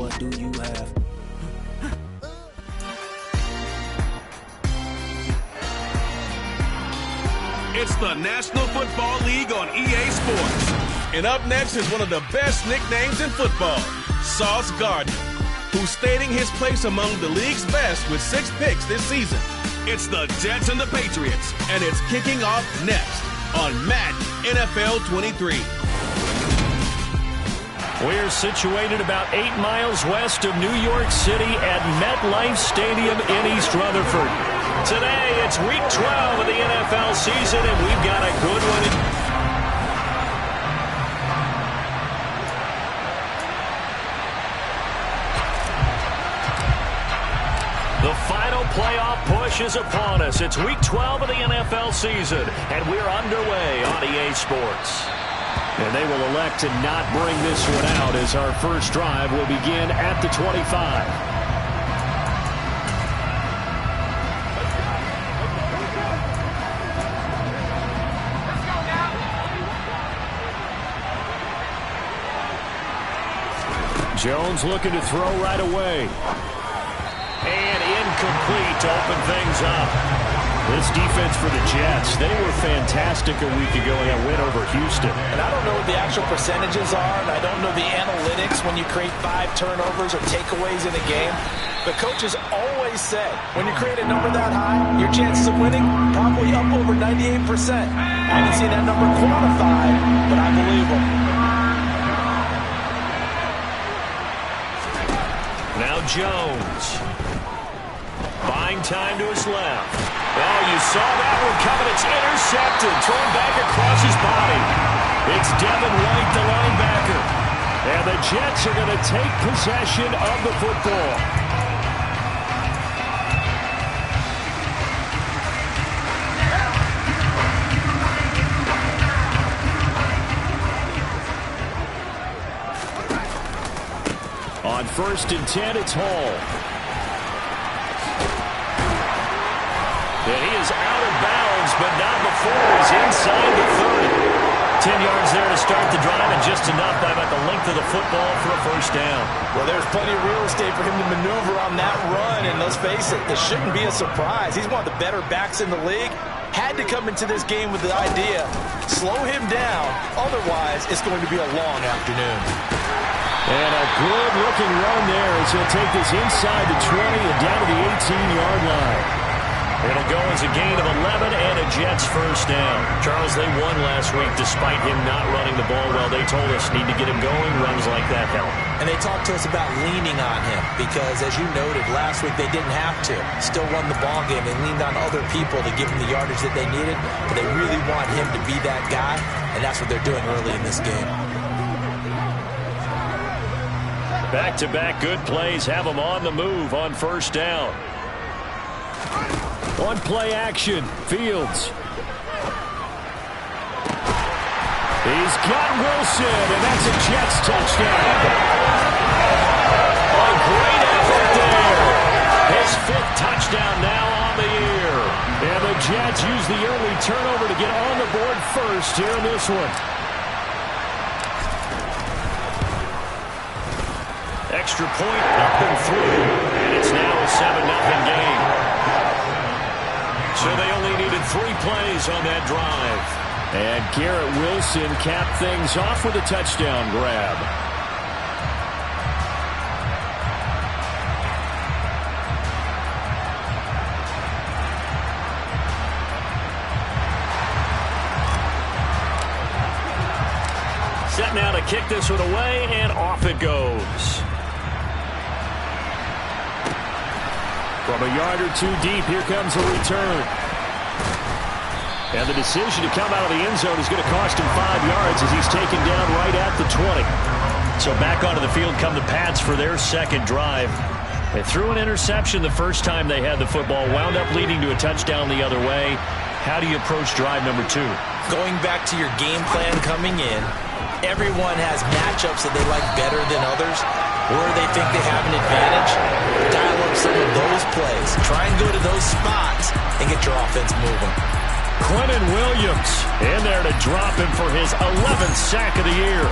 what do you have? It's the National Football League on EA Sports. And up next is one of the best nicknames in football, Sauce Gardner, who's stating his place among the league's best with 6 picks this season. It's the Jets and the Patriots, and it's kicking off next on Madden NFL 23. We're situated about 8 miles west of New York City at MetLife Stadium in East Rutherford. Today, it's Week 12 of the NFL season, and we've got a good one. The final playoff push is upon us. It's Week 12 of the NFL season, and we're underway on EA Sports. And they will elect to not bring this one out as our first drive will begin at the 25. Jones looking to throw right away. And incomplete to open things up. This defense for the Jets, they were fantastic a week ago in that win over Houston. And I don't know what the actual percentages are, and I don't know the analytics when you create 5 turnovers or takeaways in a game. The coaches always say, when you create a number that high, your chances of winning probably up over 98%. I haven't seen that number quantified, but I believe them. Now Jones. Buying time to his left. Oh, you saw that one coming. It's intercepted. Thrown back across his body. It's Devin White, the linebacker. And the Jets are going to take possession of the football. On 1st and 10, it's Hall. And he is out of bounds, but not before he's inside the 30. 10 yards there to start the drive, and just enough by about the length of the football for a first down. Well, there's plenty of real estate for him to maneuver on that run, and let's face it, it shouldn't be a surprise. He's one of the better backs in the league. Had to come into this game with the idea, slow him down, otherwise it's going to be a long afternoon. And a good-looking run there as he'll take this inside the 20 and down to the 18-yard line. It'll go as a gain of 11 and a Jets first down. Charles, they won last week despite him not running the ball well. They told us need to get him going. Runs like that help. And they talked to us about leaning on him because, as you noted, last week they didn't have to. Still won the ball game. They leaned on other people to give them the yardage that they needed, but they really want him to be that guy, and that's what they're doing early in this game. Back-to-back good plays have them on the move on first down. One play action, Fields. He's got Wilson, and that's a Jets touchdown. A great effort there. His 5th touchdown now on the year. And the Jets use the early turnover to get on the board first here in this one. Extra point up and through, and it's now a 7-0 game. So they only needed 3 plays on that drive. And Garrett Wilson capped things off with a touchdown grab. Set now to kick this one away, and off it goes. From a yard or 2 deep, here comes a return. And the decision to come out of the end zone is going to cost him 5 yards as he's taken down right at the 20. So back onto the field come the Pats for their second drive. They threw an interception the first time they had the football, wound up leading to a touchdown the other way. How do you approach drive number 2? Going back to your game plan coming in, everyone has matchups that they like better than others, where they think they have an advantage. Dial up some of those plays. Try and go to those spots and get your offense moving. Quentin Williams in there to drop him for his 11th sack of the year.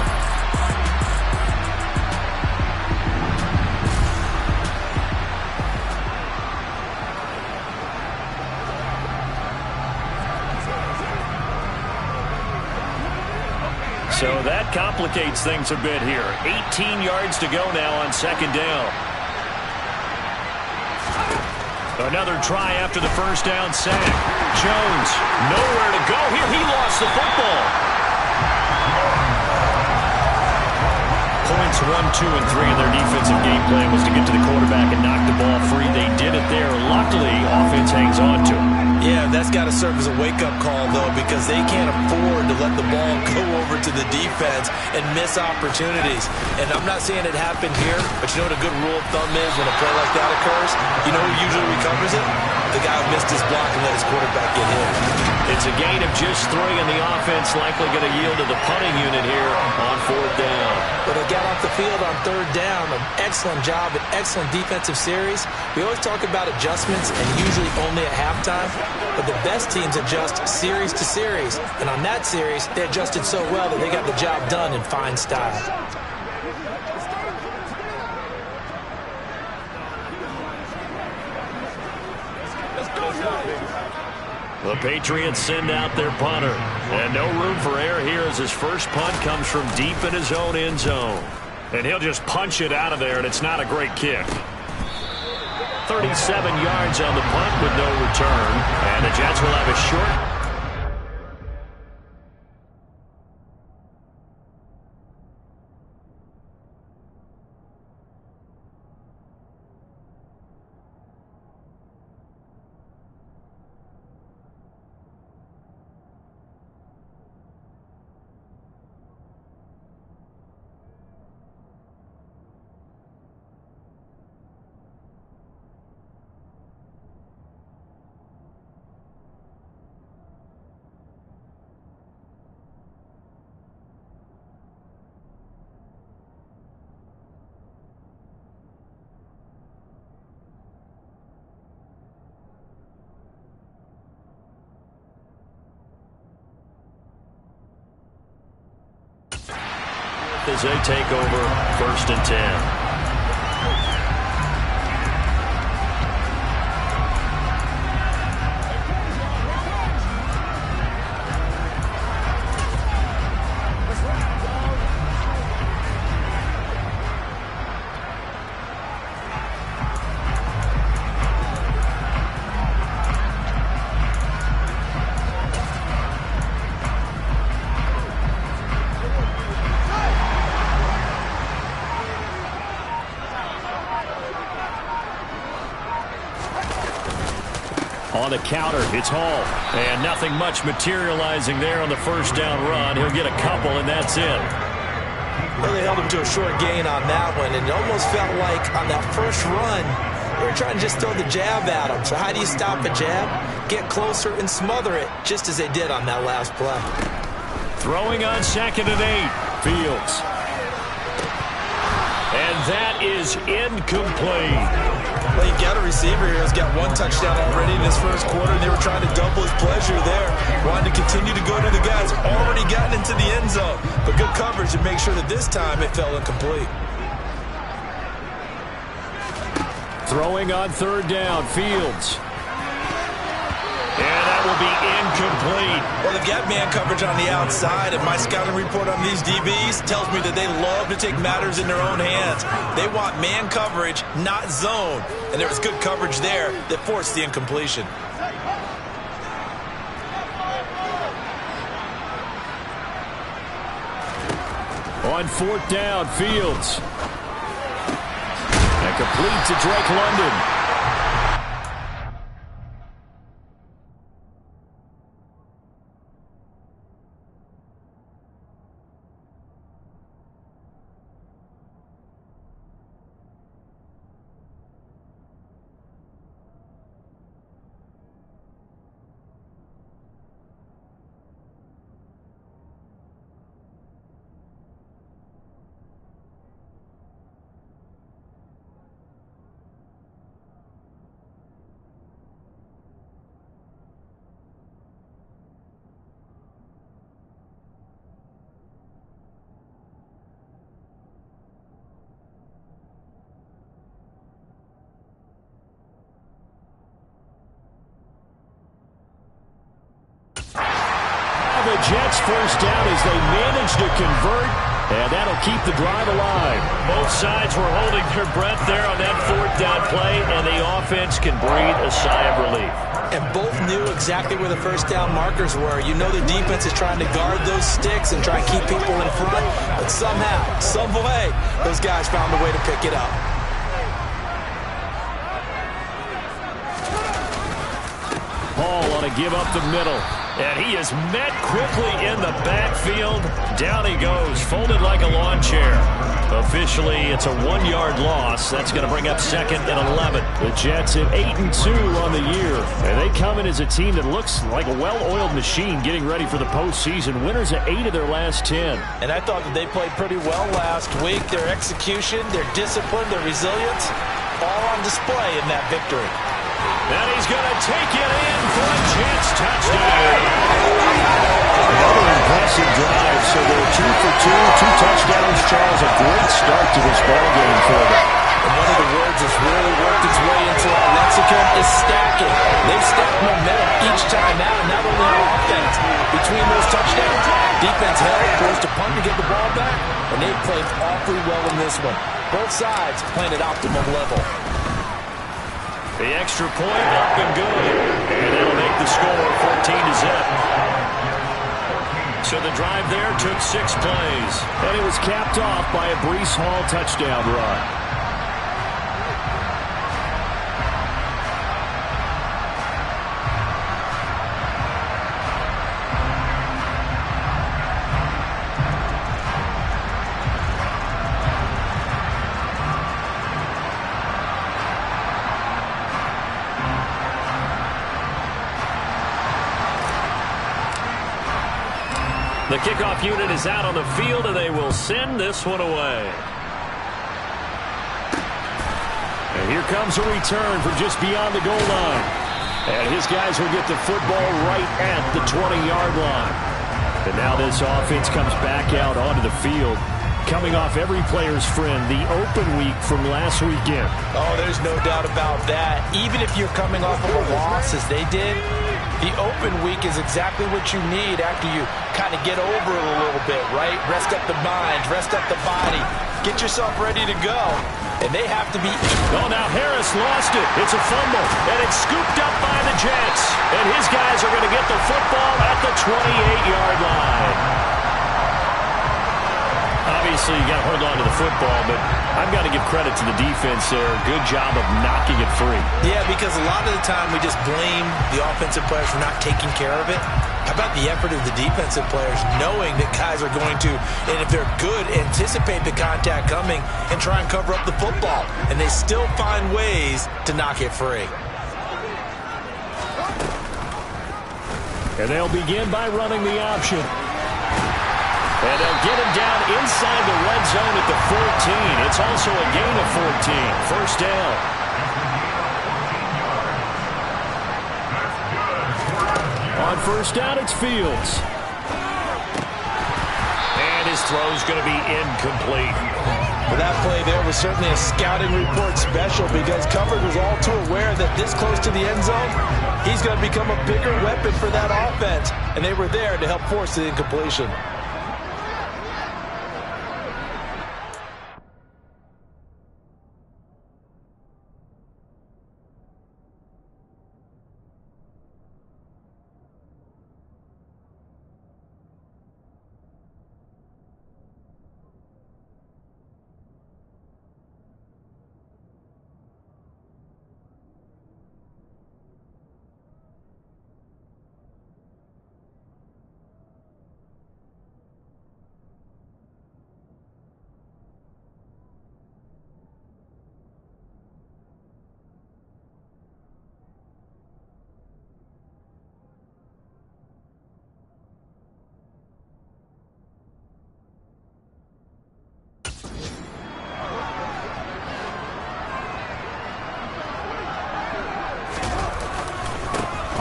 complicates things a bit here. 18 yards to go now on second down. Another try after the first down sack. Jones, nowhere to go here. He lost the football. Points 1, 2, and 3 in their defensive game plan was to get to the quarterback and knock the ball free. They did it there. Luckily, offense hangs on to it. Yeah, that's got to serve as a wake-up call, though, because they can't afford to let the ball go over to the defense and miss opportunities. And I'm not saying it happened here, but you know what a good rule of thumb is when a play like that occurs? You know who usually recovers it? The guy who missed his block and let his quarterback get hit. It's a gain of just 3, and the offense likely going to yield to the punting unit here on 4th down. But they got off the field on 3rd down. An excellent job, an excellent defensive series. We always talk about adjustments, and usually only at halftime. But the best teams adjust series to series. And on that series, they adjusted so well that they got the job done in fine style. The Patriots send out their punter. And no room for error here as his first punt comes from deep in his own end zone. And he'll just punch it out of there, and it's not a great kick. 37 yards on the punt with no return. And the Jets will have a short. As they take over 1st and 10. On the counter, it's Hall. And nothing much materializing there on the first down run. He'll get a couple, and that's it. Well, they held him to a short gain on that one, and it almost felt like on that first run, they were trying to just throw the jab at him. So how do you stop a jab? Get closer and smother it, just as they did on that last play. Throwing on 2nd and 8, Fields. And that is incomplete. Well, you got a receiver here who's got 1 touchdown already in his first quarter, and they were trying to double his pleasure there. Wanted to continue to go to the guys already gotten into the end zone. But good coverage to make sure that this time it fell incomplete. Throwing on 3rd down, Fields. And that will be incomplete. Well, they've got man coverage on the outside, and my scouting report on these DBs tells me that they love to take matters in their own hands. They want man coverage, not zone. And there was good coverage there that forced the incompletion. On 4th down, Fields. And complete to Drake London. The Jets first down as they manage to convert. And that'll keep the drive alive. Both sides were holding their breath there on that fourth down play, and the offense can breathe a sigh of relief. And both knew exactly where the first down markers were. You know the defense is trying to guard those sticks and try to keep people in front. But somehow, some way, those guys found a way to pick it up. Hall on a give up the middle. And he is met quickly in the backfield. Down he goes, folded like a lawn chair. Officially, it's a 1-yard loss. That's going to bring up 2nd and 11. The Jets at 8-2 on the year. And they come in as a team that looks like a well-oiled machine getting ready for the postseason. Winners at 8 of their last 10. And I thought that they played pretty well last week. Their execution, their discipline, their resilience, all on display in that victory. And he's going to take it in for a Jets touchdown. Another impressive drive. So they're 2 for 2, 2 touchdowns. Charles, a great start to this ballgame for them. And one of the words that's really worked its way into our lexicon is stacking. They've stacked momentum each time out, not only on offense. Between those touchdowns, defense held, forced to punt to get the ball back, and they played awfully well in this one. Both sides playing at optimum level. The extra point up and good. And that'll make the score 14-0. So the drive there took 6 plays. And it was capped off by a Breece Hall touchdown run. The kickoff unit is out on the field, and they will send this one away. And here comes a return from just beyond the goal line. And his guys will get the football right at the 20-yard line. And now this offense comes back out onto the field, coming off every player's friend, the open week from last weekend. Oh, there's no doubt about that. Even if you're coming off of a loss, as they did, the open week is exactly what you need after you kind of get over it a little bit, right? Rest up the mind, rest up the body, get yourself ready to go. And they have to be... Oh, now Harris lost it. It's a fumble, and it's scooped up by the Jets. And his guys are going to get the football at the 28-yard line. Obviously, you got to hold on to the football, but I've got to give credit to the defense there. Good job of knocking it free. Yeah, because a lot of the time we just blame the offensive players for not taking care of it. How about the effort of the defensive players knowing that guys are going to, and if they're good, anticipate the contact coming and try and cover up the football. And they still find ways to knock it free. And they'll begin by running the option. And they'll get him down inside the red zone at the 14. It's also a gain of 14. First down. On first down, it's Fields. And his throw's going to be incomplete. Well, that play there was certainly a scouting report special because Comfort was all too aware that this close to the end zone, he's going to become a bigger weapon for that offense. And they were there to help force the incompletion.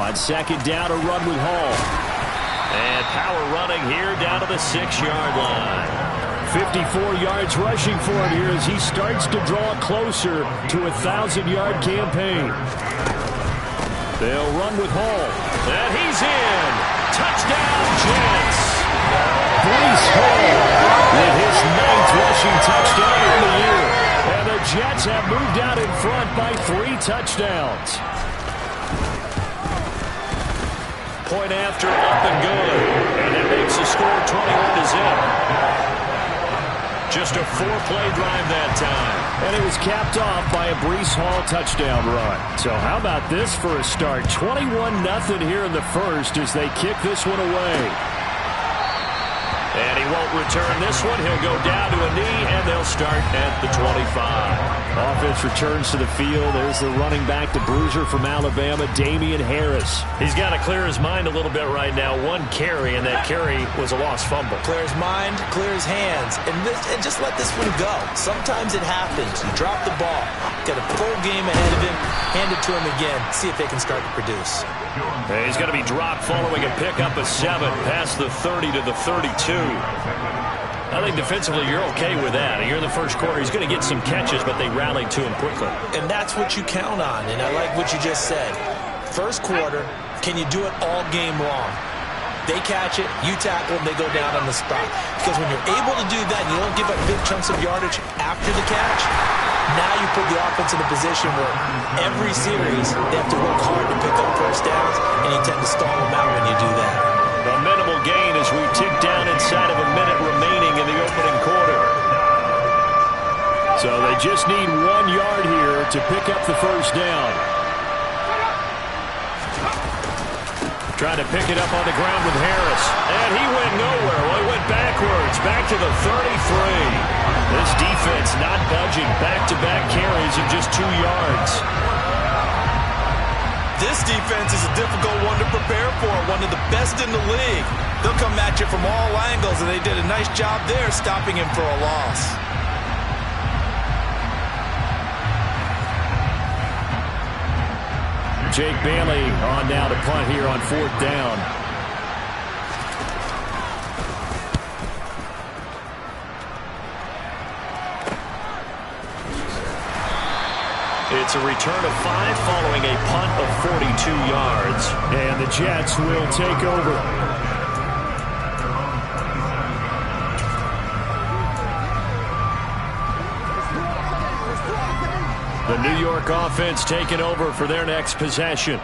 On second down, a run with Hall. And power running here down to the 6-yard line. 54 yards rushing for him here as he starts to draw closer to a 1,000-yard campaign. They'll run with Hall. And he's in. Touchdown, Jets. Breece Hall with his 9th rushing touchdown of the year. And the Jets have moved out in front by 3 touchdowns. Point after, up and good. And that makes the score 21-0. Just a 4-play drive that time. And it was capped off by a Breece Hall touchdown run. So how about this for a start? 21-0 here in the first as they kick this one away. And he won't return this one. He'll go down to a knee, and they'll start at the 25. Offense returns to the field. There's the running back, the bruiser from Alabama, Damian Harris. He's got to clear his mind a little bit right now. 1 carry, and that carry was a lost fumble. Clear his mind, clear his hands, and just let this one go. Sometimes it happens. You drop the ball. Got a full game ahead of him. Hand it to him again. See if they can start to produce. And he's going to be dropped following a pickup of 7 past the 30 to the 32. I think defensively you're okay with that. You're in the first quarter. He's going to get some catches, but they rallied to him quickly. And that's what you count on, and I like what you just said. First quarter, can you do it all game long? They catch it, you tackle them, they go down on the spot. Because when you're able to do that and you don't give up big chunks of yardage after the catch, now you put the offense in a position where every series they have to work hard to pick up first downs, and you tend to stall them out when you do that. A minimal gain as we tick down inside of a minute remaining in the opening quarter. So they just need 1 yard here to pick up the first down. Trying to pick it up on the ground with Harris. And he went nowhere. Well, he went backwards. Back to the 33. This defense not budging. Back-to-back carries of just 2 yards. This defense is a difficult one to prepare for, one of the best in the league. They'll come at you from all angles, and they did a nice job there stopping him for a loss. Jake Bailey on now to punt here on 4th down. It's a return of 5 following a punt of 42 yards. And the Jets will take over. The New York offense taking over for their next possession.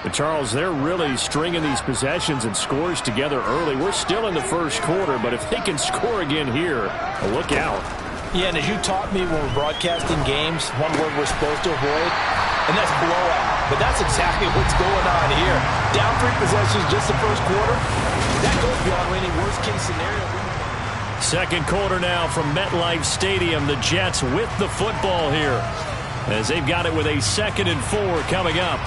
But Charles, they're really stringing these possessions and scores together early. We're still in the first quarter, but if they can score again here, look out. Yeah, and as you taught me when we're broadcasting games, one word we're supposed to avoid, and that's blowout. But that's exactly what's going on here. Down 3 possessions just the first quarter. That goes beyond any worst-case scenario. Second quarter now from MetLife Stadium. The Jets with the football here, as they've got it with a 2nd and 4 coming up.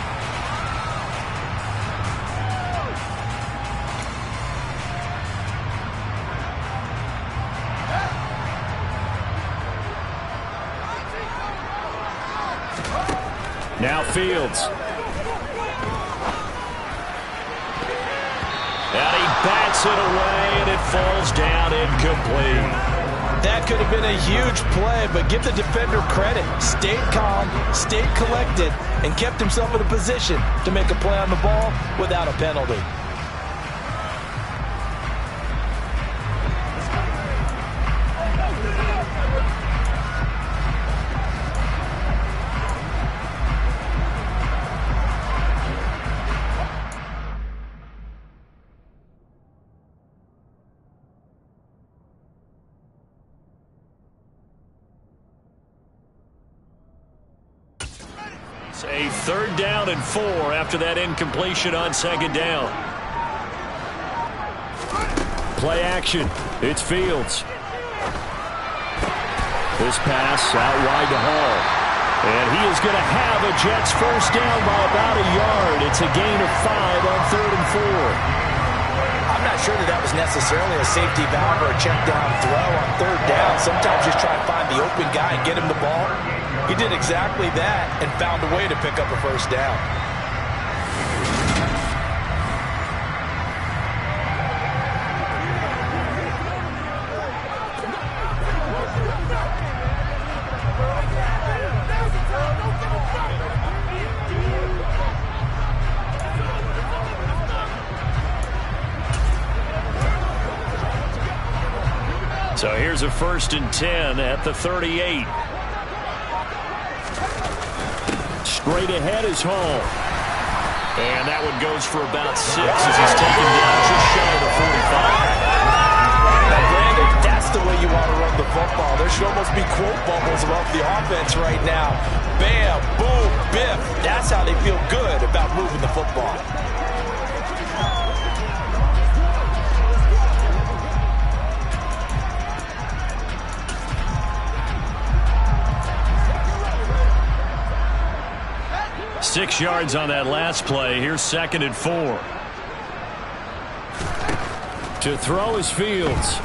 Now Fields. And he bats it away, and it falls down incomplete. That could have been a huge play, but give the defender credit. Stayed calm, stayed collected, and kept himself in a position to make a play on the ball without a penalty. A 3rd down and 4 after that incompletion on 2nd down. Play action. It's Fields. This pass out wide to Hall. And he is going to have a Jets first down by about a yard. It's a gain of 5 on 3rd and 4. I'm not sure that was necessarily a safety valve or a check down throw on 3rd down. Sometimes just try to find the open guy and get him the ball. He did exactly that and found a way to pick up a first down. a 1st and 10 at the 38. Straight ahead is Hall. And that one goes for about 6 as he's taken down just shy of the 45. Now, Brandon, that's the way you want to run the football. There should almost be quote bubbles above the offense right now. Bam, boom, biff. That's how they feel good about moving the football. Six yards on that last play. Here's 2nd and 4. To throw is Fields.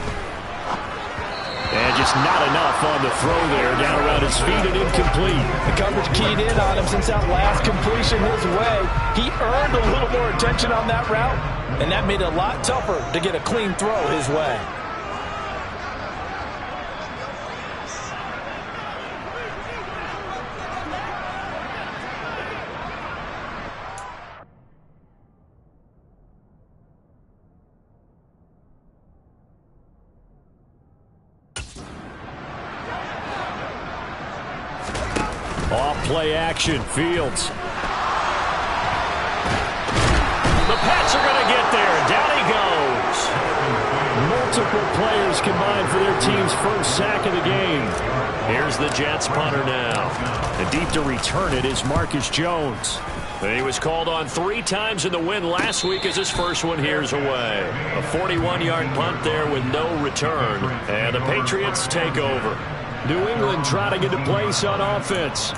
And just not enough on the throw there. Down around his feet and incomplete. The coverage keyed in on him since that last completion his way. He earned a little more attention on that route, and that made it a lot tougher to get a clean throw his way. Play action, Fields. The Pats are going to get there. Down he goes. Multiple players combined for their team's first sack of the game. Here's the Jets punter now. And deep to return it is Marcus Jones. He was called on 3 times in the win last week as his first one here's away. A 41-yard punt there with no return. And the Patriots take over. New England trying to get a place on offense.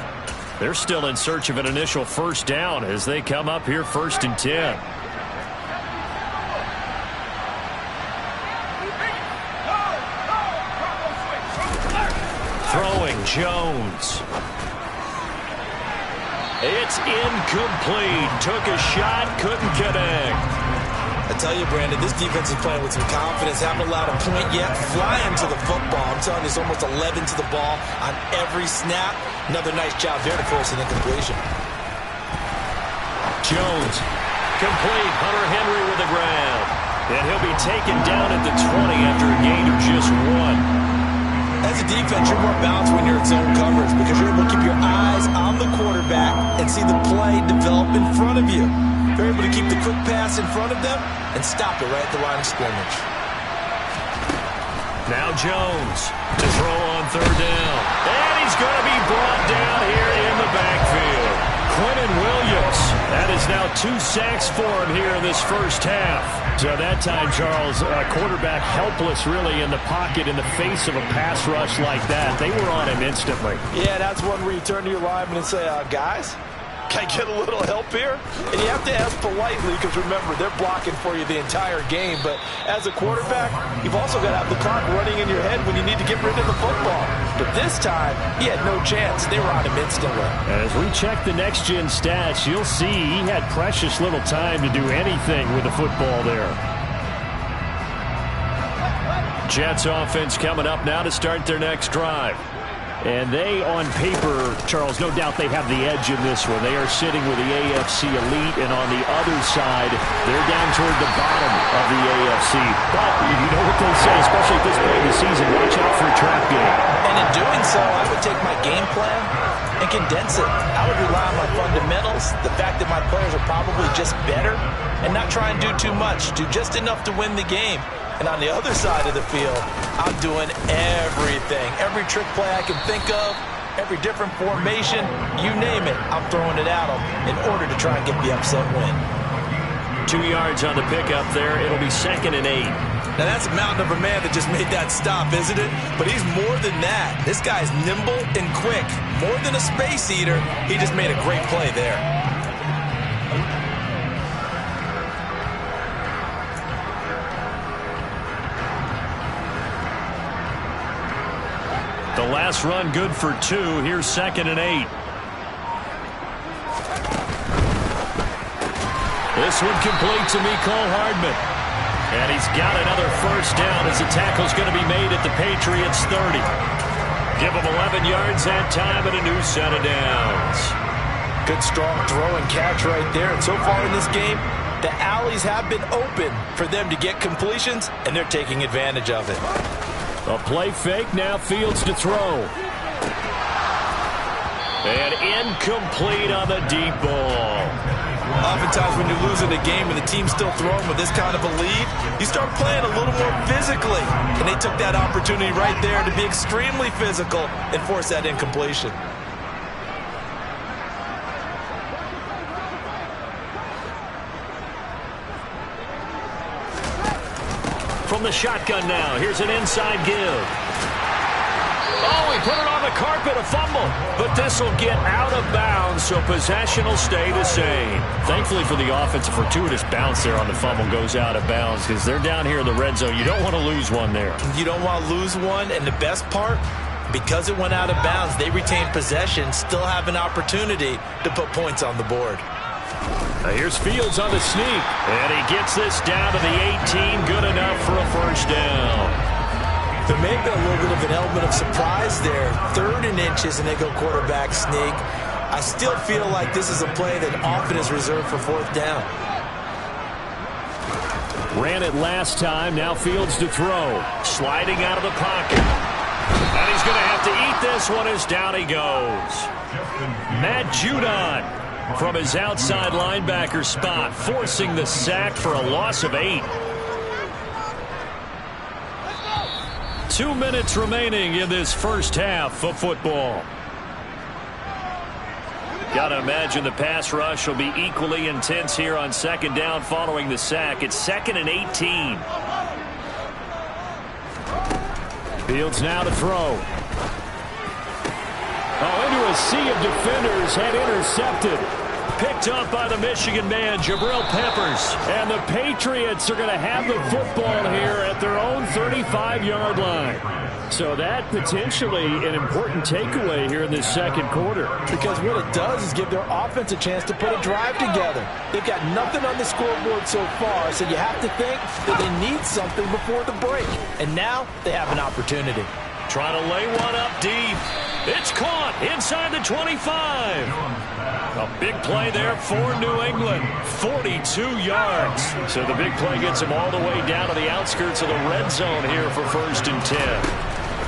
They're still in search of an initial first down as they come up here 1st and 10. Throwing Jones. It's incomplete. Took a shot, couldn't connect. I tell you, Brandon, this defense is playing with some confidence. Haven't allowed a point yet. Flying to the football. I'm telling you, it's almost 11 to the ball on every snap. Another nice job there to force an incompletion. Jones, complete. Hunter Henry with the grab. And he'll be taken down at the 20 after a gain of just 1. As a defense, you're more balanced when you're in zone coverage because you're able to keep your eyes on the quarterback and see the play develop in front of you. They're able to keep the quick pass in front of them and stop it right at the line of scrimmage. Now Jones to throw on 3rd down. And he's going to be brought down here in the backfield. Quinnen Williams. That is now 2 sacks for him here in this first half. So that time, Charles, quarterback helpless really in the pocket in the face of a pass rush like that. They were on him instantly. Yeah, that's one where you turn to your lineman and say, guys, can I get a little help here? And you have to ask politely because, remember, they're blocking for you the entire game. But as a quarterback, you've also got to have the clock running in your head when you need to get rid of the football. But this time, he had no chance. They were on him instantly. As we check the next-gen stats, you'll see he had precious little time to do anything with the football there. Jets offense coming up now to start their next drive. And they, on paper, Charles, no doubt they have the edge in this one. They are sitting with the AFC elite, and on the other side, they're down toward the bottom of the AFC. But you know what they say, especially at this point in the season, watch out for a trap game. And in doing so, I would take my game plan and condense it. I would rely on my fundamentals, the fact that my players are probably just better, and not try and do too much, do just enough to win the game. And on the other side of the field, I'm doing everything. Every trick play I can think of, every different formation, you name it, I'm throwing it at them in order to try and get the upset win. 2 yards on the pickup there. It'll be 2nd and 8. Now that's a mountain of a man that just made that stop, isn't it? But he's more than that. This guy's nimble and quick. More than a space eater, he just made a great play there. The last run good for 2. Here's 2nd and 8. This one complete to Mecole Hardman. And he's got another first down as the tackle's going to be made at the Patriots 30. Give him 11 yards that time and a new set of downs. Good strong throw and catch right there. And so far in this game, the alleys have been open for them to get completions, and they're taking advantage of it. A play fake, now Fields to throw. And incomplete on the deep ball. Oftentimes when you're losing a game and the team's still throwing with this kind of a lead, you start playing a little more physically. And they took that opportunity right there to be extremely physical and force that incompletion. From the shotgun now, here's an inside give. Oh, he put it on the carpet, a fumble. But this will get out of bounds, so possession will stay the same. Thankfully for the offense, a fortuitous bounce there on the fumble goes out of bounds because they're down here in the red zone. You don't want to lose one there. You don't want to lose one, and the best part, because it went out of bounds, they retain possession, still have an opportunity to put points on the board. Here's Fields on the sneak, and he gets this down to the 18, good enough for a first down. There may be a little bit of an element of surprise there. 3rd and inches, and they go quarterback sneak. I still feel like this is a play that often is reserved for 4th down. Ran it last time, now Fields to throw. Sliding out of the pocket. And he's going to have to eat this one as down he goes. Matt Judon from his outside linebacker spot, forcing the sack for a loss of 8. 2 minutes remaining in this first half of football. Got to imagine the pass rush will be equally intense here on 2nd down following the sack. It's 2nd and 18. Fields now to throw. Oh, into a sea of defenders, had intercepted. Picked up by the Michigan man, Jabril Peppers. And the Patriots are going to have the football here at their own 35-yard line. So that potentially an important takeaway here in this 2nd quarter. Because what it does is give their offense a chance to put a drive together. They've got nothing on the scoreboard so far, so you have to think that they need something before the break. And now they have an opportunity. Trying to lay one up deep. It's caught inside the 25. A big play there for New England. 42 yards. So the big play gets him all the way down to the outskirts of the red zone here for 1st and 10.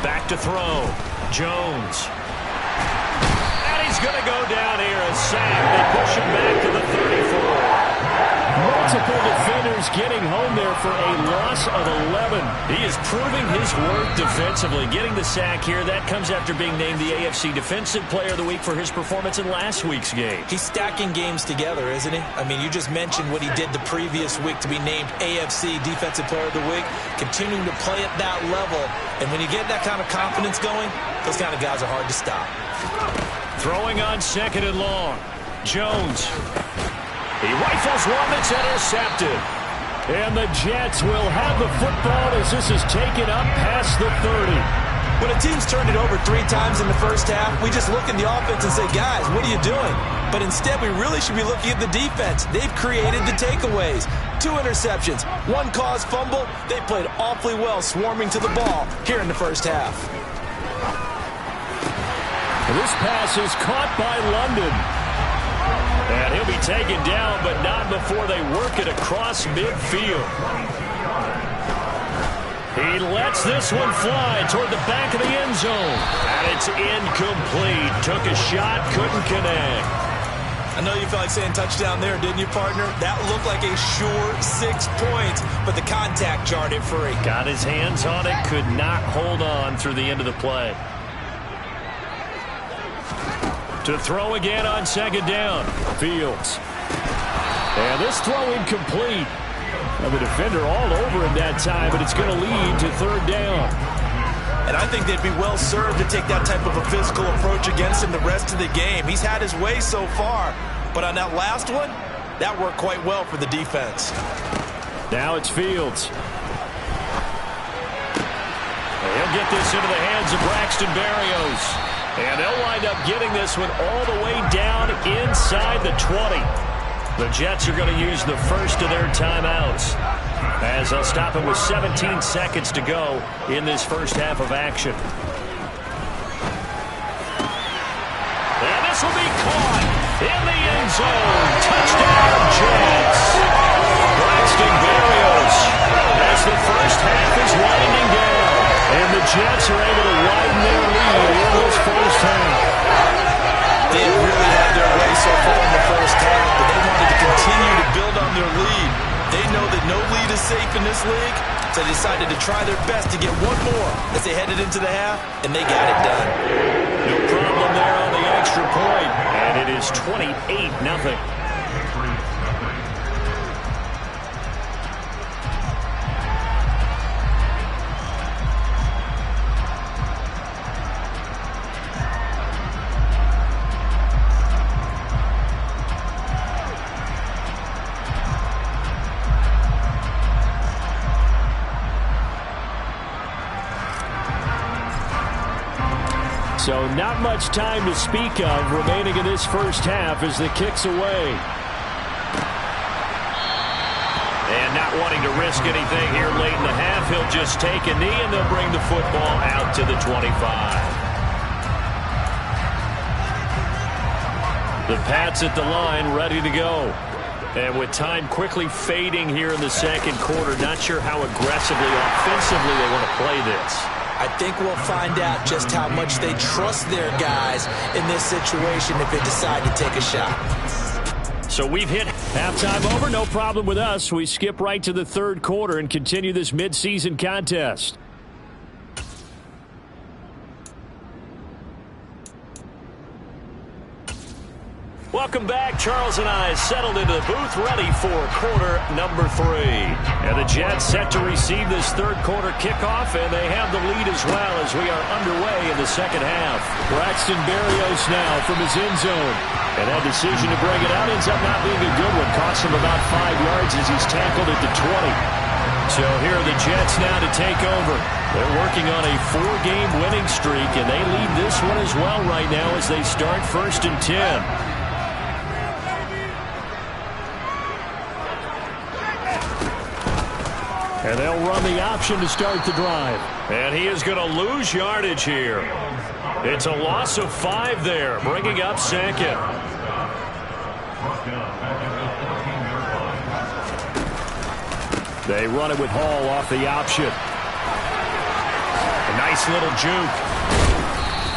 Back to throw. Jones. And he's going to go down here. A sack. They push him back to the 34. Multiple defenders getting home there for a loss of 11. He is proving his worth defensively. Getting the sack here, that comes after being named the AFC Defensive Player of the Week for his performance in last week's game. He's stacking games together, isn't he? I mean, you just mentioned what he did the previous week to be named AFC Defensive Player of the Week, continuing to play at that level. And when you get that kind of confidence going, those kind of guys are hard to stop. Throwing on 2nd and long. Jones. He rifles one that's intercepted. And the Jets will have the football as this is taken up past the 30. When a team's turned it over 3 times in the first half, we just look at the offense and say, guys, what are you doing? But instead, we really should be looking at the defense. They've created the takeaways. 2 interceptions, 1 caused fumble. They played awfully well swarming to the ball here in the first half. This pass is caught by London. And he'll be taken down, but not before they work it across midfield. He lets this one fly toward the back of the end zone. And it's incomplete. Took a shot, couldn't connect. I know you felt like saying touchdown there, didn't you, partner? That looked like a sure 6 points, but the contact jarred it free. Got his hands on it, could not hold on through the end of the play. To throw again on 2nd down. Fields. And this throw incomplete. And the defender all over him that time, but it's going to lead to 3rd down. And I think they'd be well served to take that type of a physical approach against him the rest of the game. He's had his way so far, but on that last one, that worked quite well for the defense. Now it's Fields. He'll get this into the hands of Braxton Berrios. And they'll wind up getting this one all the way down inside the 20. The Jets are going to use the first of their timeouts as they'll stop him with 17 seconds to go in this first half of action. And this will be caught in the end zone. Touchdown, Jets. Braxton Berrios as the first half is winding down. And the Jets are able to widen their lead in this first half. They really had their way so far in the first half, but they wanted to continue to build on their lead. They know that no lead is safe in this league, so they decided to try their best to get one more as they headed into the half, and they got it done. No problem there on the extra point, and it is 28-0. So not much time to speak of remaining in this first half as the kick's away. And not wanting to risk anything here late in the half, he'll just take a knee and they'll bring the football out to the 25. The Pats at the line ready to go. And with time quickly fading here in the second quarter, not sure how aggressively, offensively they want to play this. I think we'll find out just how much they trust their guys in this situation if they decide to take a shot. So we've hit halftime over. No problem with us. We skip right to the third quarter and continue this midseason contest. Welcome back. Charles and I settled into the booth ready for quarter number 3. And the Jets set to receive this third quarter kickoff, and they have the lead as well as we are underway in the second half. Braxton Berrios now from his end zone. And that decision to bring it out ends up not being a good one. Costs him about 5 yards as he's tackled at the 20. So here are the Jets now to take over. They're working on a 4-game winning streak, and they lead this one as well right now as they start 1st and 10. And they'll run the option to start the drive. And he is going to lose yardage here. It's a loss of 5 there, bringing up 2nd. They run it with Hall off the option. A nice little juke.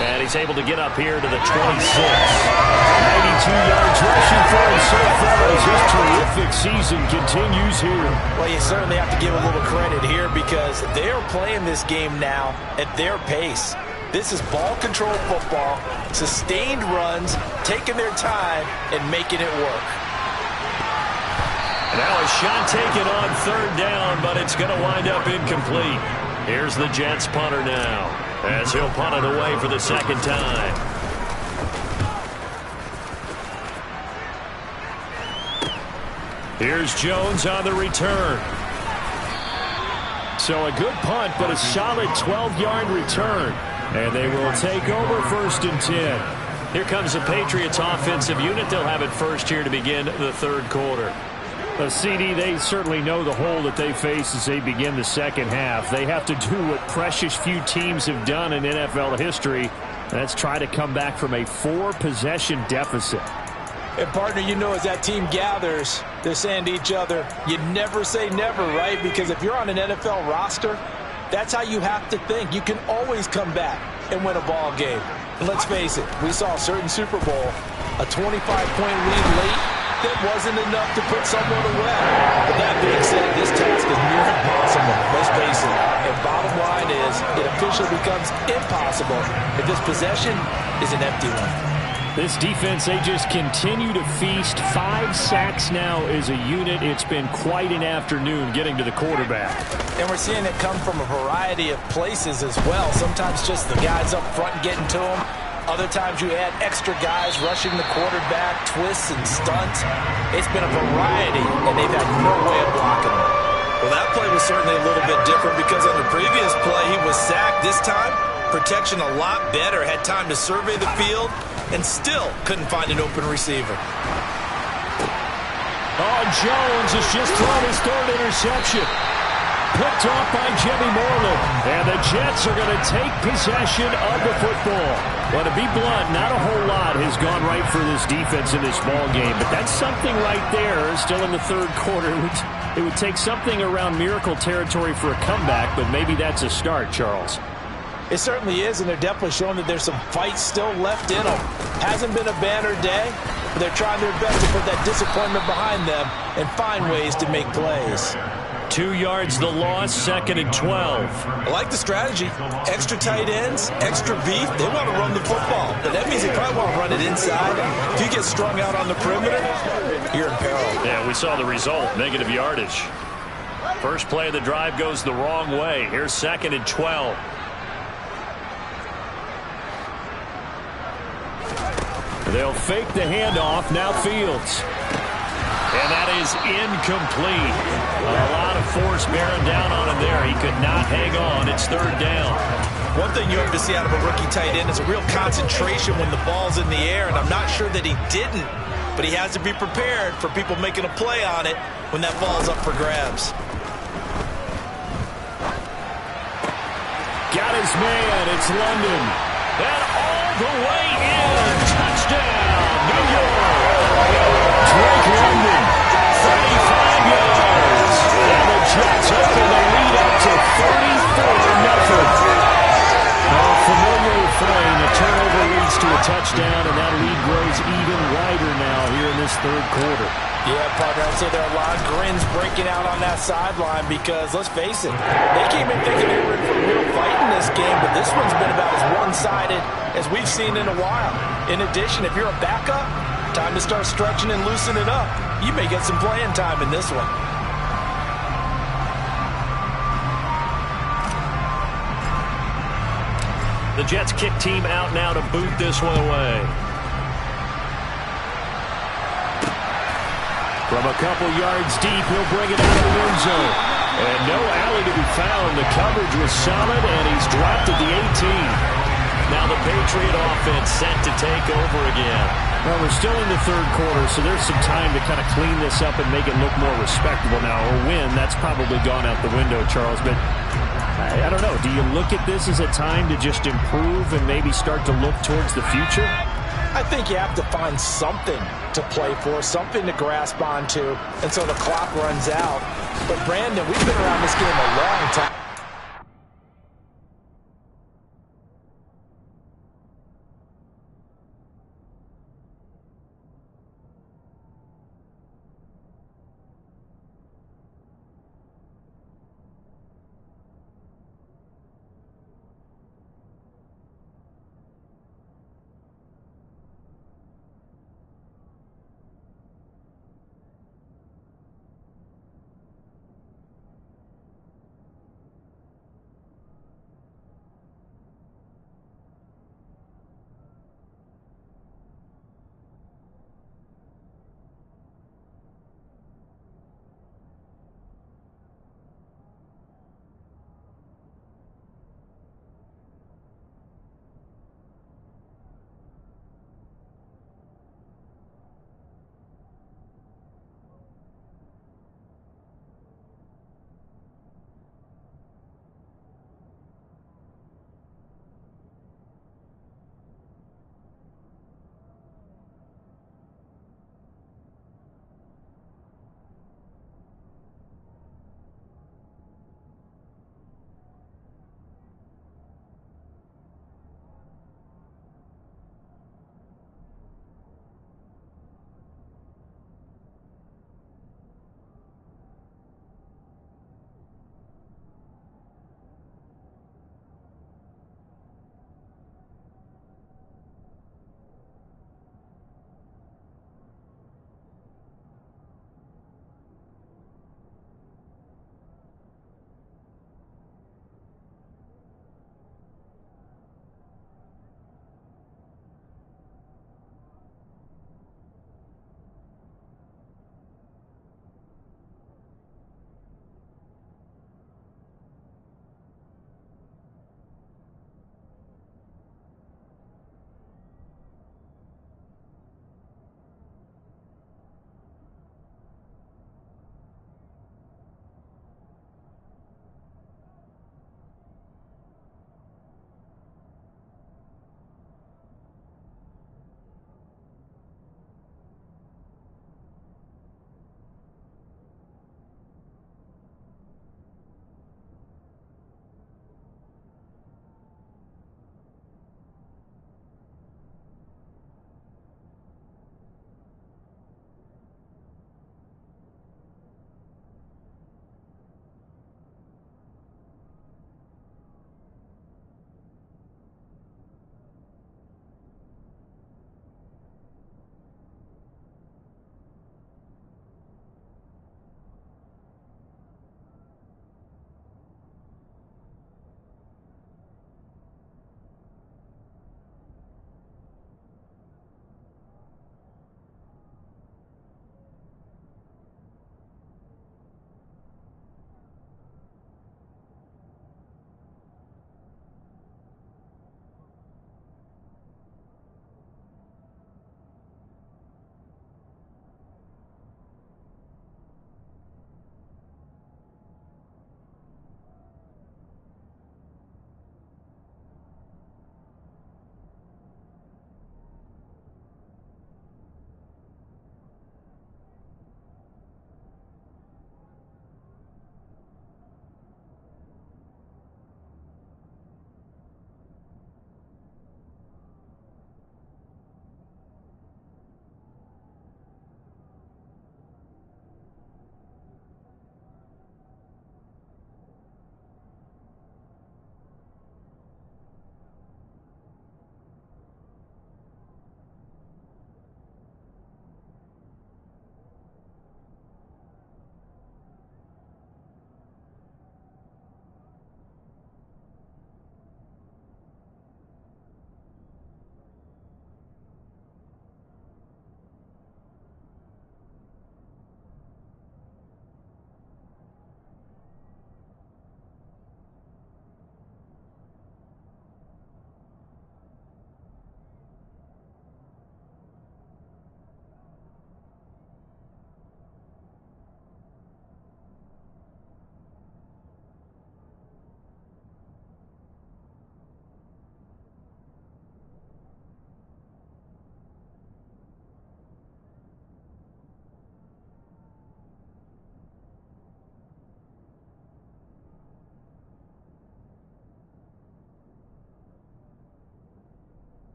And he's able to get up here to the 26. 92 yards rushing for him so far as his terrific season continues here. Well, you certainly have to give a little credit here because they're playing this game now at their pace. This is ball control football, sustained runs, taking their time, and making it work. Now a shot taken on 3rd down, but it's going to wind up incomplete. Here's the Jets punter now, as he'll punt it away for the 2nd time. Here's Jones on the return. So a good punt, but a solid 12-yard return. And they will take over 1st and 10. Here comes the Patriots offensive unit. They'll have it first here to begin the third quarter. CD, they certainly know the hole that they face as they begin the second half. They have to do what precious few teams have done in NFL history. That's try to come back from a 4-possession deficit. And, partner, you know, as that team gathers, they're saying to each other, you never say never, right? Because if you're on an NFL roster, that's how you have to think. You can always come back and win a ball game. And let's face it, we saw a certain Super Bowl, a 25-point lead late, that wasn't enough to put someone away. But that being said, this task is near impossible. Let's face it. And bottom line is, it officially becomes impossible if this possession is an empty one. This defense, they just continue to feast. 5 sacks now as a unit. It's been quite an afternoon getting to the quarterback. And we're seeing it come from a variety of places as well. Sometimes just the guys up front getting to them. Other times you add extra guys rushing the quarterback, twists and stunts. It's been a variety, and they've had no way of blocking them. Well, that play was certainly a little bit different because on the previous play, he was sacked. This time, protection a lot better. Had time to survey the field and still couldn't find an open receiver. Oh, Jones has just thrown his 3rd interception. picked off by Jimmy Moreland. And the Jets are going to take possession of the football. Well, to be blunt, not a whole lot has gone right for this defense in this ball game. But that's something right there, still in the third quarter. It would take something around miracle territory for a comeback, but maybe that's a start, Charles. It certainly is, and they're definitely showing that there's some fight still left in them. Hasn't been a banner day, but they're trying their best to put that disappointment behind them and find ways to make plays. 2 yards the loss, 2nd and 12. I like the strategy. Extra tight ends, extra beef. They want to run the football, but that means they probably want to run it inside. If you get strung out on the perimeter, you're in peril. Yeah, we saw the result, negative yardage. First play of the drive goes the wrong way. Here's 2nd and 12. They'll fake the handoff. Now Fields. And that is incomplete. A lot of force bearing down on him there. He could not hang on. It's 3rd down. One thing you have to see out of a rookie tight end is a real concentration when the ball's in the air, and I'm not sure that he didn't, but he has to be prepared for people making a play on it when that ball's up for grabs. Got his man. It's London. And all the way in. Touchdown, New York. Drake London, 35 yards. And the Jets open the lead up to 34-0. Familiar refrain. A turnover leads to a touchdown, and that lead grows even wider now here in this 3rd quarter. Yeah, partner, I'd say there are a lot of grins breaking out on that sideline because, let's face it, they came in thinking they were in for a real fight in this game, but this one's been about as one-sided as we've seen in a while. In addition, if you're a backup, time to start stretching and loosening up. You may get some playing time in this one. The Jets kick team out now to boot this one away. From a couple yards deep, he'll bring it out of the end zone. And no alley to be found. The coverage was solid, and he's dropped at the 18. Now the Patriot offense set to take over again. Well, we're still in the 3rd quarter, so there's some time to kind of clean this up and make it look more respectable now. Or win, that's probably gone out the window, Charles. But I don't know. Do you look at this as a time to just improve and maybe start to look towards the future? I think you have to find something to play for, something to grasp onto, and so the clock runs out. But, Brandon, we've been around this game a long time.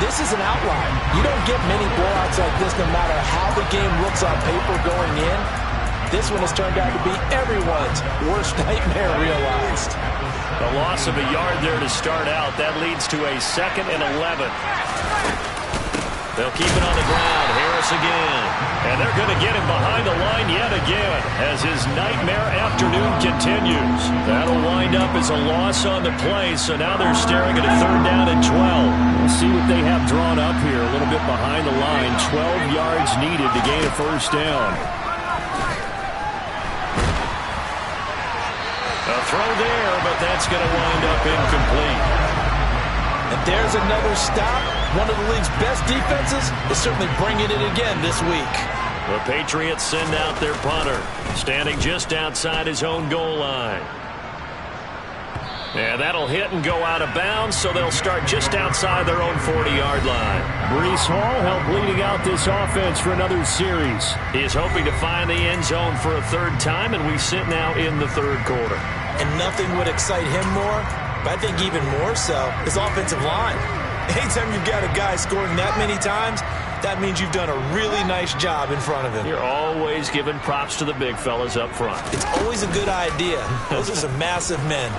this is an outlier. You don't get many blowouts like this no matter how the game looks on paper going in. This one has turned out to be everyone's worst nightmare realized. A loss of a yard there to start out. That leads to a 2nd and 11. They'll keep it on the ground. Harris again. And they're going to get him behind the line yet again as his nightmare afternoon continues. That'll wind up as a loss on the play, so now they're staring at a 3rd down and 12. We'll see what they have drawn up here. A little bit behind the line. 12 yards needed to gain a 1st down. A throw there, but that's going to wind up incomplete. And there's another stop. One of the league's best defenses is certainly bringing it again this week. The Patriots send out their punter, standing just outside his own goal line. And that'll hit and go out of bounds, so they'll start just outside their own 40-yard line. Breece Hall helped leading out this offense for another series. He is hoping to find the end zone for a 3rd time, and we sit now in the 3rd quarter. And nothing would excite him more, but I think even more so, his offensive line. Anytime you've got a guy scoring that many times, that means you've done a really nice job in front of him. You're always giving props to the big fellas up front. It's always a good idea. Those are some massive men.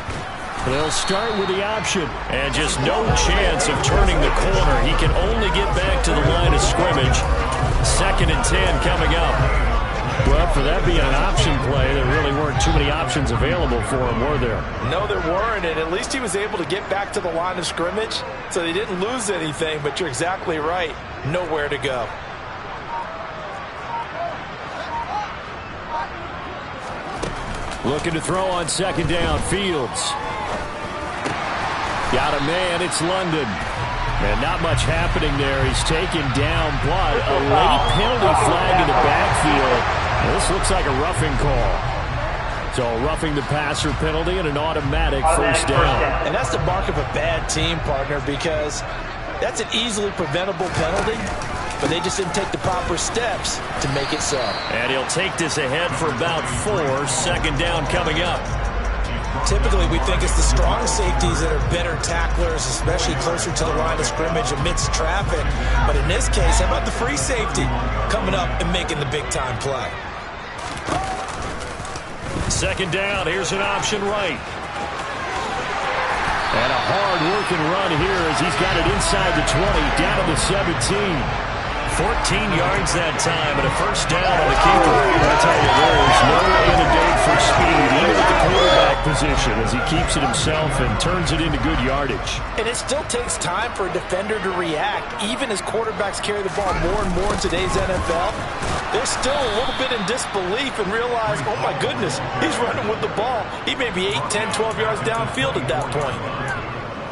They'll start with the option, and just no chance of turning the corner. He can only get back to the line of scrimmage. 2nd and 10 coming up. Well, for that being an option play, there really weren't too many options available for him, were there? No, there weren't, and at least he was able to get back to the line of scrimmage, so they didn't lose anything, but you're exactly right. Nowhere to go. Looking to throw on 2nd down, Fields. Got a man, it's London. And not much happening there. He's taken down, but a late penalty flag in the backfield. This looks like a roughing call. So roughing the passer penalty and an automatic 1st down. And that's the mark of a bad team, partner, because that's an easily preventable penalty, but they just didn't take the proper steps to make it so. And he'll take this ahead for about 4. 2nd down coming up. Typically, we think it's the strong safeties that are better tacklers, especially closer to the line of scrimmage amidst traffic. But in this case, how about the free safety coming up and making the big-time play? 2nd down, here's an option right. And a hard-working run here as he's got it inside the 20, down to the 17. 14 yards that time and a 1st down on the keeper. I tell you, there is no antidote for speed, even at the quarterback position, as he keeps it himself and turns it into good yardage. And it still takes time for a defender to react, even as quarterbacks carry the ball more and more in today's NFL. They're still a little bit in disbelief and realize, oh my goodness, he's running with the ball. He may be 8, 10, 12 yards downfield at that point.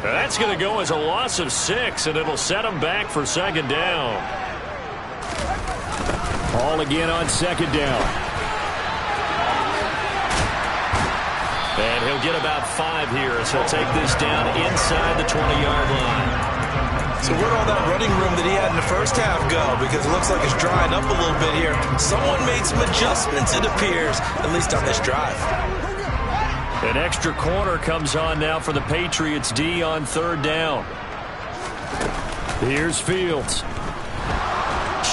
That's going to go as a loss of 6, and it'll set him back for 2nd down. Ball again on 2nd down. And he'll get about 5 here, so he'll take this down inside the 20-yard line. So where'd all that running room that he had in the first half go? Because it looks like it's drying up a little bit here. Someone made some adjustments, it appears, at least on this drive. An extra corner comes on now for the Patriots D on 3rd down. Here's Fields.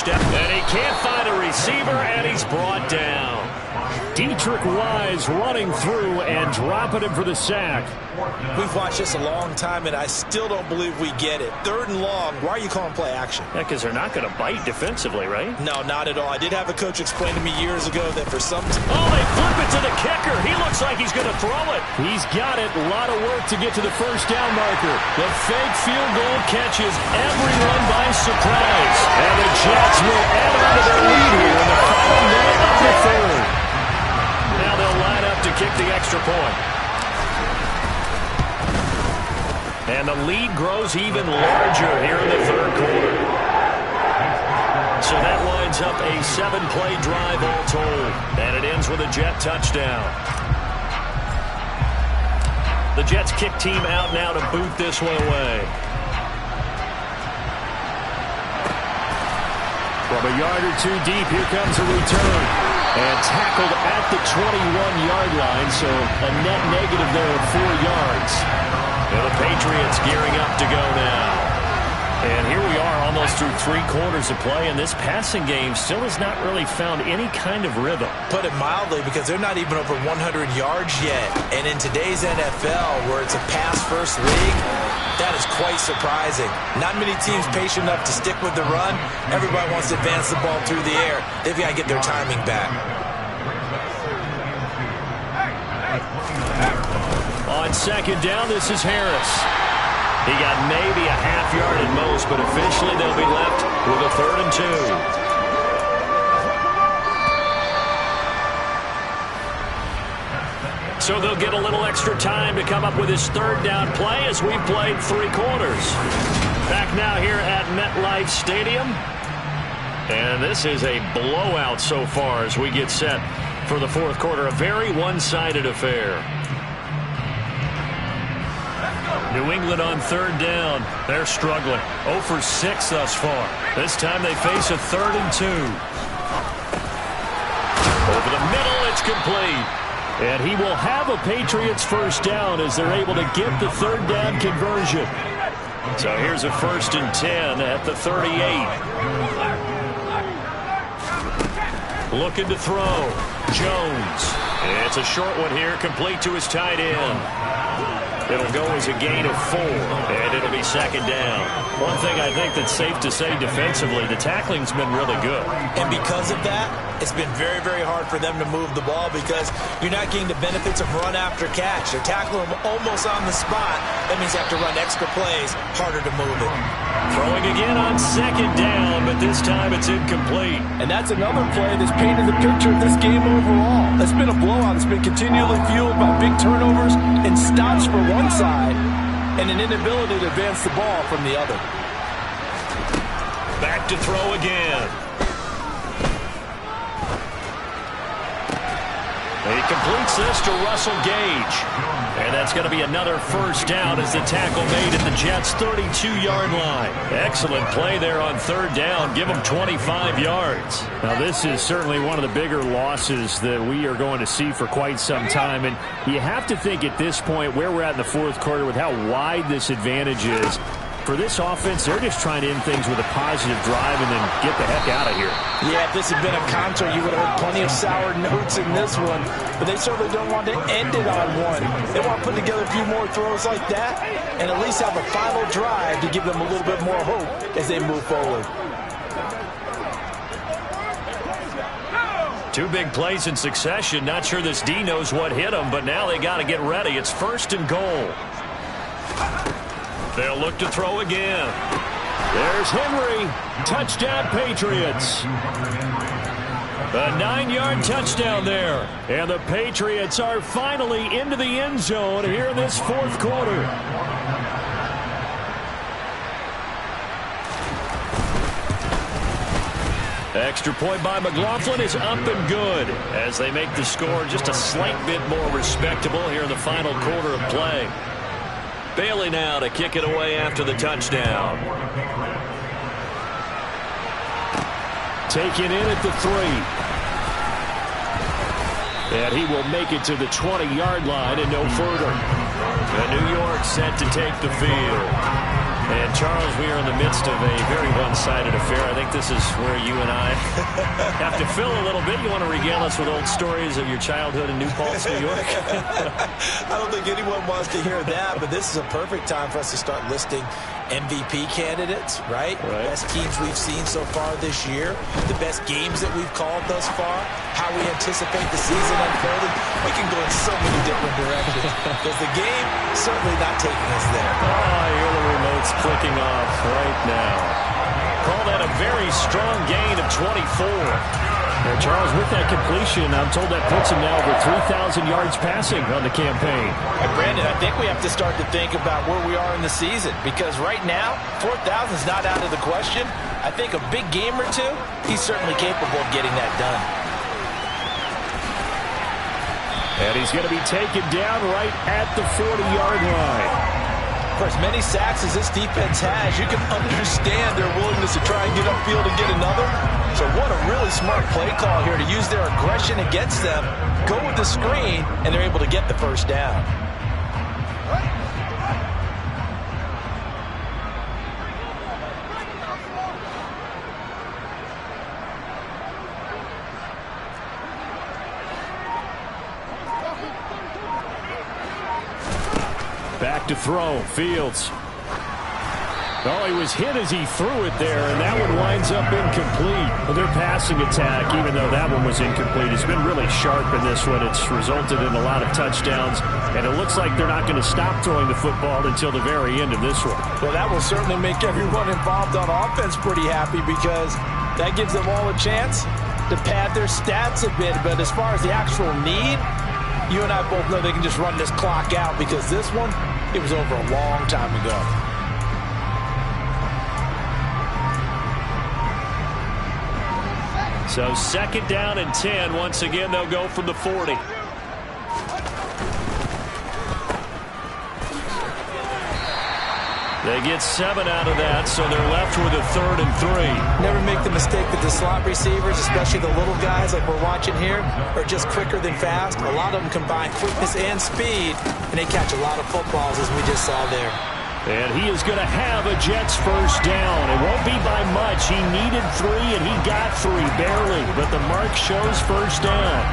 And he can't find a receiver, and he's brought down. Deatrich Wise running through and dropping him for the sack. We've watched this a long time, and I still don't believe we get it. 3rd and long, why are you calling play action? Yeah, because they're not going to bite defensively, right? No, not at all. I did have a coach explain to me years ago that for some... Oh, they flip it to the kicker. He looks like he's going to throw it. He's got it. A lot of work to get to the 1st down marker. The fake field goal catches everyone by surprise. And the Jets will add on to their lead here in the final minute of the 3rd. Now they'll line up to kick the extra point. And the lead grows even larger here in the 3rd quarter. So that lines up a 7-play drive all told. And it ends with a Jet touchdown. The Jets kick team out now to boot this one away. From a yard or 2 deep, here comes a return. And tackled at the 21-yard line, so a net negative there of 4 yards. And the Patriots gearing up to go now. And here we are almost through 3 quarters of play, and this passing game still has not really found any kind of rhythm. Put it mildly, because they're not even over 100 yards yet. And in today's NFL, where it's a pass-first league, that is quite surprising. Not many teams patient enough to stick with the run. Everybody wants to advance the ball through the air. They've got to get their timing back. On second down, this is Harris. He got maybe a half yard at most, but officially they'll be left with a 3rd and 2. So they'll get a little extra time to come up with his 3rd down play as we've played 3 quarters. Back now here at MetLife Stadium. And this is a blowout so far as we get set for the 4th quarter. A very one-sided affair. New England on 3rd down. They're struggling. 0 for 6 thus far. This time they face a 3rd and 2. Over the middle, it's complete. And he will have a Patriots 1st down as they're able to get the 3rd down conversion. So here's a 1st and 10 at the 38. Looking to throw. Jones. It's a short one here, complete to his tight end. It'll go as a gain of 4, and it'll be 2nd down. One thing I think that's safe to say defensively, the tackling's been really good. And because of that, it's been very, very hard for them to move the ball because you're not getting the benefits of run after catch. They're tackling them almost on the spot. That means you have to run extra plays, harder to move it. Throwing again on 2nd down, but this time it's incomplete. And that's another play that's painted the picture of this game overall. It's been a blowout. It's been continually fueled by big turnovers and stops for one side and an inability to advance the ball from the other. Back to throw again. He completes this to Russell Gage. And that's going to be another 1st down as the tackle made at the Jets' 32-yard line. Excellent play there on 3rd down. Give them 25 yards. Now, this is certainly one of the bigger losses that we are going to see for quite some time. And you have to think at this point where we're at in the 4th quarter with how wide this advantage is. For this offense, they're just trying to end things with a positive drive and then get the heck out of here. Yeah, if this had been a concert, you would have heard plenty of sour notes in this one. But they certainly don't want to end it on one. They want to put together a few more throws like that and at least have a final drive to give them a little bit more hope as they move forward. 2 big plays in succession. Not sure this D knows what hit them, but now they got to get ready. It's 1st and goal. They'll look to throw again. There's Henry. Touchdown, Patriots. A 9-yard touchdown there. And the Patriots are finally into the end zone here in this 4th quarter. Extra point by McLaughlin is up and good as they make the score just a slight bit more respectable here in the final quarter of play. Bailey now to kick it away after the touchdown. Taken in at the 3. And he will make it to the 20-yard line and no further. And New York set to take the field. And, Charles, we are in the midst of a very one-sided affair. I think this is where you and I have to fill a little bit. You want to regale us with old stories of your childhood in New Paltz, New York? I don't think anyone wants to hear that, but this is a perfect time for us to start listing MVP candidates, right? Best teams we've seen so far this year, the best games that we've called thus far, how we anticipate the season unfolding. We can go in so many different directions because the game certainly not taking us there. Oh, I hear the remote's clicking off right now. Call that a very strong gain of 24. Now, Charles, with that completion, I'm told that puts him now over 3,000 yards passing on the campaign. And Brandon, I think we have to start to think about where we are in the season because right now, 4,000 is not out of the question. I think a big game or two, he's certainly capable of getting that done. And he's going to be taken down right at the 40-yard line. For as many sacks as this defense has, you can understand their willingness to try and get upfield and get another. So what a really smart play call here to use their aggression against them, go with the screen, and they're able to get the 1st down. Back to throw. Fields. Oh, he was hit as he threw it there, and that one winds up incomplete. Well, their passing attack, even though that one was incomplete, has been really sharp in this one. It's resulted in a lot of touchdowns, and it looks like they're not going to stop throwing the football until the very end of this one. Well, that will certainly make everyone involved on offense pretty happy because that gives them all a chance to pad their stats a bit. But as far as the actual need, you and I both know they can just run this clock out because this one, it was over a long time ago. So 2nd down and 10. Once again, they'll go from the 40. They get 7 out of that, so they're left with a 3rd and 3. Never make the mistake that the slot receivers, especially the little guys like we're watching here, are just quicker than fast. A lot of them combine quickness and speed, and they catch a lot of footballs, as we just saw there. And he is going to have a Jets first down. It won't be by much. He needed 3, and he got 3, barely. But the mark shows first down.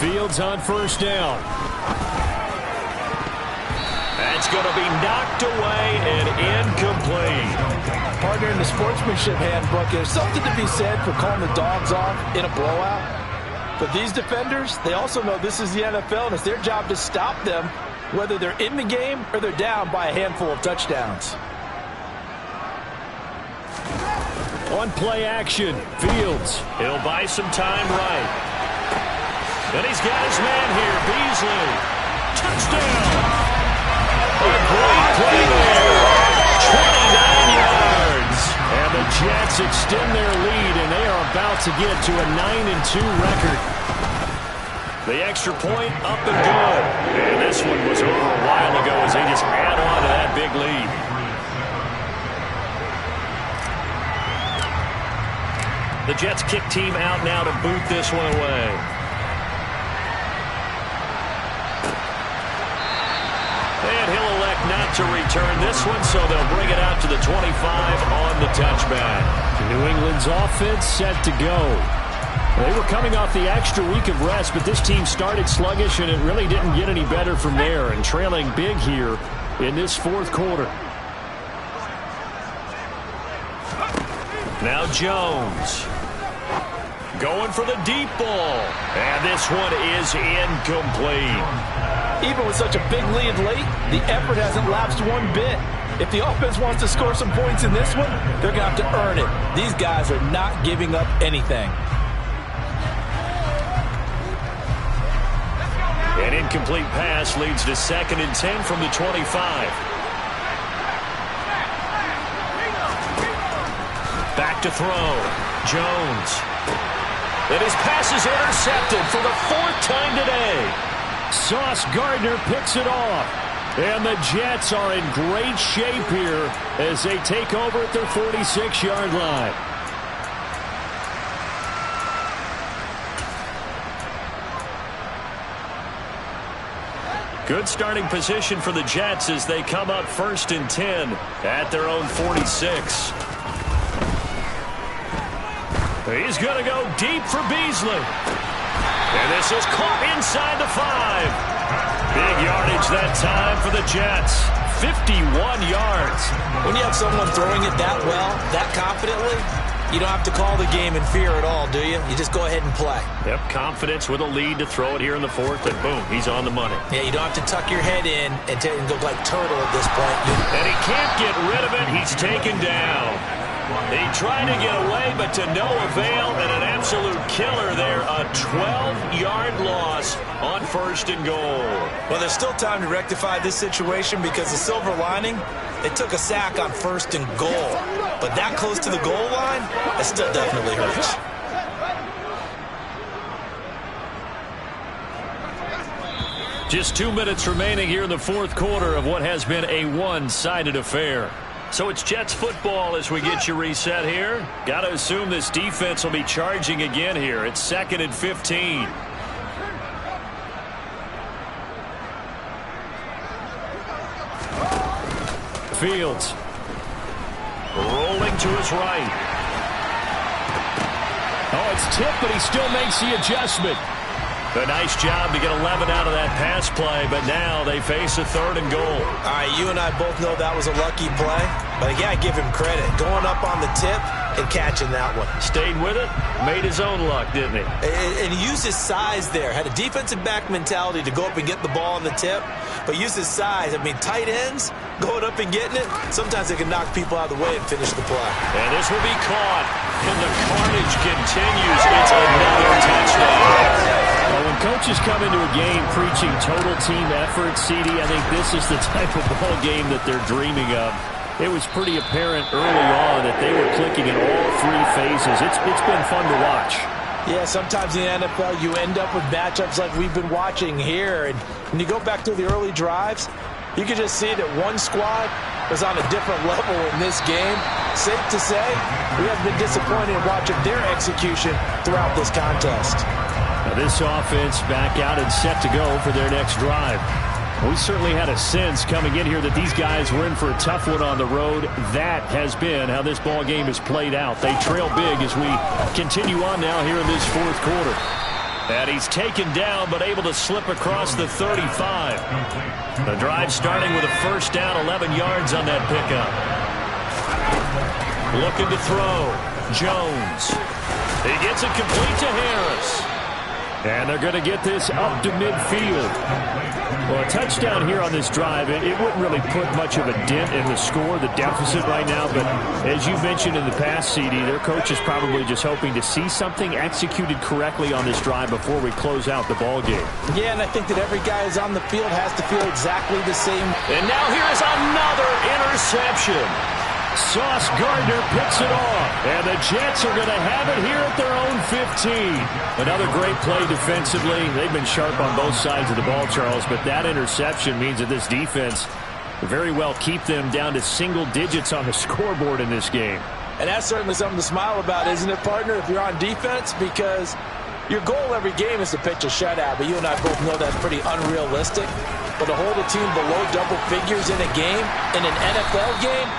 Fields on first down. That's going to be knocked away and incomplete. Partner, in the sportsmanship handbook, there's something to be said for calling the dogs off in a blowout. But these defenders, they also know this is the NFL, and it's their job to stop them, whether they're in the game or they're down by a handful of touchdowns. On play action, Fields. He'll buy some time right. And he's got his man here, Beasley. Touchdown! A great play there. 29 yards. And the Jets extend their lead, and they are about to get to a 9-2 record. The extra point up and good. And this one was over a while ago as they just add on to that big lead. The Jets kick team out now to boot this one away. And he'll elect not to return this one, so they'll bring it out to the 25 on the touchback. New England's offense set to go. They were coming off the extra week of rest, but this team started sluggish, and it really didn't get any better from there, and trailing big here in this 4th quarter. Now Jones. Going for the deep ball. And this one is incomplete. Even with such a big lead late, the effort hasn't lapsed one bit. If the offense wants to score some points in this one, they're going to have to earn it. These guys are not giving up anything. An incomplete pass leads to 2nd and 10 from the 25. Back to throw. Jones. And his pass is intercepted for the 4th time today. Sauce Gardner picks it off. And the Jets are in great shape here as they take over at their 46-yard line. Good starting position for the Jets as they come up 1st and 10 at their own 46. He's going to go deep for Beasley. And this is caught inside the 5. Big yardage that time for the Jets. 51 yards. When you have someone throwing it that well, that confidently, you don't have to call the game in fear at all, do you? You just go ahead and play. Yep, confidence with a lead to throw it here in the 4th, and boom, he's on the money. Yeah, you don't have to tuck your head in and go like turtle at this point. And he can't get rid of it. He's taken down. He tried to get away, but to no avail, and an absolute killer there. A 12-yard loss on 1st and goal. Well, there's still time to rectify this situation because the silver lining, they took a sack on 1st and goal. But that close to the goal line, it still definitely hurts. Just 2 minutes remaining here in the 4th quarter of what has been a one-sided affair. So it's Jets football as we get you reset here. Got to assume this defense will be charging again here. It's 2nd and 15. Fields. Rolling to his right. Oh, it's tipped, but he still makes the adjustment. A nice job to get 11 out of that pass play, but now they face a 3rd and goal. All right, you and I both know that was a lucky play, but I got to give him credit. Going up on the tip and catching that one. Stayed with it, made his own luck, didn't he? And he used his size there. Had a defensive back mentality to go up and get the ball on the tip, but used his size. I mean, tight ends going up and getting it, sometimes they can knock people out of the way and finish the play. And this will be caught, and the carnage continues. It's another touchdown. Well, when coaches come into a game preaching total team effort, CD, I think this is the type of ball game that they're dreaming of. It was pretty apparent early on that they were clicking in all 3 phases. It's been fun to watch. Yeah, sometimes in the NFL you end up with matchups like we've been watching here. And when you go back to the early drives, you can just see that one squad was on a different level in this game. Safe to say, we have been disappointed in watching their execution throughout this contest. Now this offense back out and set to go for their next drive. We certainly had a sense coming in here that these guys were in for a tough one on the road. That has been how this ball game has played out. They trail big as we continue on now here in this 4th quarter. And he's taken down but able to slip across the 35. The drive starting with a 1st down, 11 yards on that pickup. Looking to throw. Jones. He gets it complete to Harris. And they're going to get this up to midfield. Well, a touchdown here on this drive, it wouldn't really put much of a dent in the score, the deficit right now. But as you mentioned in the past, CD, their coach is probably just hoping to see something executed correctly on this drive before we close out the ball game. Yeah, and I think that every guy who's on the field has to feel exactly the same. And now here is another interception. Sauce Gardner picks it off, and the Jets are going to have it here at their own 15. Another great play defensively. They've been sharp on both sides of the ball, Charles, but that interception means that this defense very well keep them down to single digits on the scoreboard in this game. And that's certainly something to smile about, isn't it, partner, if you're on defense? Because your goal every game is to pitch a shutout, but you and I both know that's pretty unrealistic. But to hold a team below double figures in a game, in an NFL game,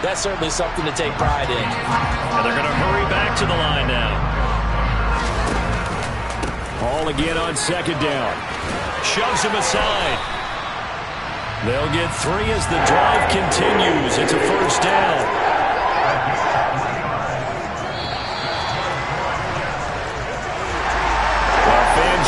that's certainly something to take pride in. And they're going to hurry back to the line now. All again on 2nd down. Shoves him aside. They'll get 3 as the drive continues. It's a 1st down.